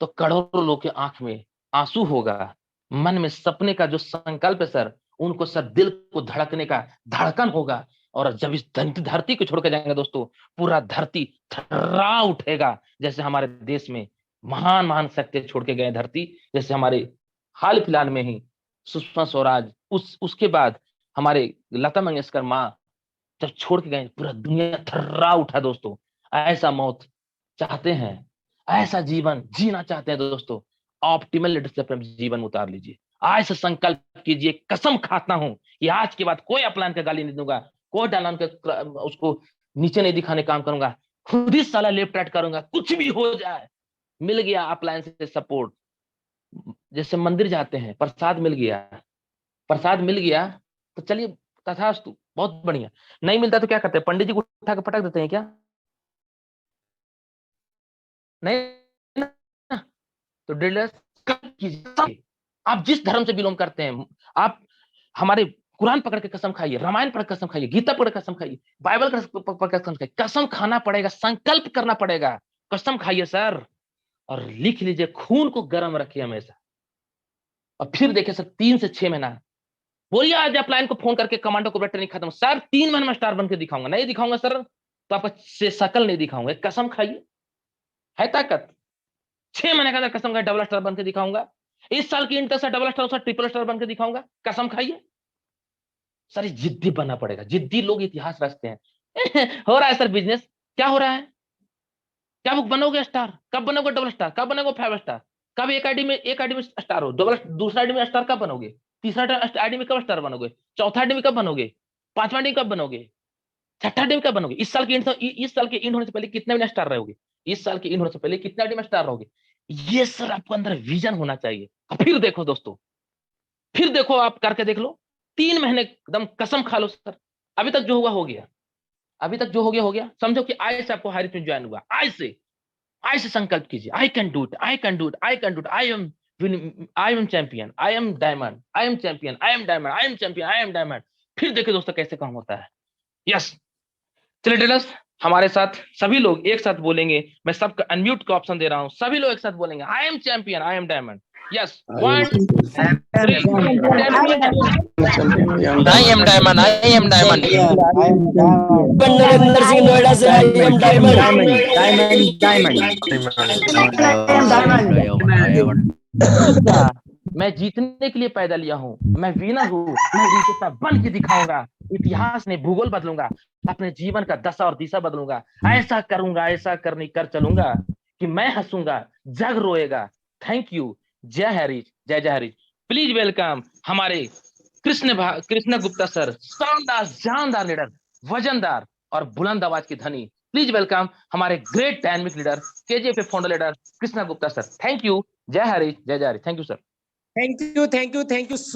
तो करोड़ों लोग के आंख में आंसू होगा, मन में सपने का जो संकल्प है सर, उनको सर दिल को धड़कने का धड़कन होगा। और जब इस धरती को छोड़ के जाएंगे दोस्तों, पूरा धरती थर्रा उठेगा। जैसे हमारे देश में महान महान शक्ति छोड़ के गए धरती, जैसे हमारे हाल फिलहाल में ही सुषमा स्वराज, उसके बाद हमारे लता मंगेशकर माँ जब छोड़ के गए, पूरा दुनिया थर्रा उठा दोस्तों। ऐसा मौत चाहते हैं, ऐसा जीवन जीना चाहते हैं दोस्तों, ऑप्टिमल लीडरशिप अपने जीवन में उतार लीजिए। आज से संकल्प कीजिए, कसम खाता हूं कि आज के बाद कोई अपलाइन का गाली नहीं दूंगा, कोई डालान का उसको नीचे नहीं दिखाने काम करूंगा, खुद ही साला लेफ्ट राइट करूंगा, कुछ भी हो जाए। मिल गया अपलाइन से सपोर्ट, जैसे मंदिर जाते हैं, प्रसाद मिल गया, प्रसाद मिल गया तो चलिए तथास्तु, बहुत बढ़िया। नहीं मिलता तो क्या करते हैं, पंडित जी को उठा के पटक देते हैं क्या? नहीं ना? तो डीलर्स कीजिए। आप जिस धर्म से बिलोंग करते हैं, आप हमारे कुरान पकड़ के कसम खाइए, रामायण पढ़ कसम खाइए, गीता पढ़ कसम खाइए, बाइबल पढ़ कसम खाइए। कसम खाना पड़ेगा, संकल्प करना पड़ेगा। कसम खाइए सर, और लिख लीजिए, खून को गर्म रखिए हमेशा। और फिर देखिए सर 3 से 6 महीना, बोलिए आज अपलाइन को फोन करके कमांडो कोबरा ट्रेनिंग खत्म सर, 3 महीने में स्टार बन के दिखाऊंगा। नहीं दिखाऊंगा सर तो आपका शकल नहीं दिखाऊंगा, कसम खाइए, है ताकत। 6 महीने के अंदर कसम खाइए डबल स्टार बन के दिखाऊंगा। इस साल की इंटर से डबल स्टार, उसका ट्रिपल स्टार बन के दिखाऊंगा, कसम खाइए। सर ये जिद्दी बनना पड़ेगा, जिद्दी लोग इतिहास रचते हैं। हो रहा है सर बिजनेस, क्या हो रहा है? क्या बुक बनोगे स्टार? कब बनोगे डबल स्टार? कब बनोगे 5 स्टार? कब एक आईडी में स्टार हो, डबल दूसरा आईडी में स्टार कब बनोगे? तीसरा आईडी में कब स्टार बनोगे? चौथा आईडी में कब बनोगे? पांचवा आईडी कब बनोगे? छठा आईडी में कब बनोगे? इस साल के इंड होने से पहले कितने में स्टार रहोगे? इस साल के इंड होने से पहले कितने आईडी में स्टार रहोगे? ये सर आपको अंदर विजन होना चाहिए। फिर देखो दोस्तों, फिर देखो, आप करके देख लो, 3 महीने एकदम कसम खा लो सर। अभी तक जो हुआ हो गया, अभी तक जो हो गया हो गया। समझो कि आज से आपको हाई में ज्वाइन हुआ, आज से संकल्प कीजिए, I can do it, I can do it, I can do it, I am champion, I am diamond, I am champion, I am diamond, I am champion, I am diamond. फिर देखिए दोस्तों कैसे काम होता है। यस, चलिए टेलर्स, हमारे साथ सभी लोग एक साथ बोलेंगे। मैं सबका अनम्यूट का ऑप्शन दे रहा हूं, सभी लोग एक साथ बोलेंगे, I am champion, I am diamond. Yes, 1 3 I am diamond. I am diamond. Narendra Singh Noida से आई एम डायमंड। मैं जीतने के लिए पैदा लिया हूँ, मैं विनर हूँ, मैं विजेता बन के दिखाऊंगा, इतिहास ने भूगोल बदलूंगा, अपने जीवन का दशा और दिशा बदलूंगा, ऐसा करूंगा, ऐसा कर चलूंगा कि मैं हंसूंगा, जग रोएगा। थैंक यू, जय हरीश, जय जय हरीश। प्लीज वेलकम हमारे कृष्ण गुप्ता सर, शानदार जानदार लीडर, वजनदार और बुलंद आवाज की धनी। प्लीज वेलकम हमारे great dynamic leader, KGF founder leader Krishna Gupta sir. Thank you, जय हरीश, जय जय Harish. Thank you sir. Thank you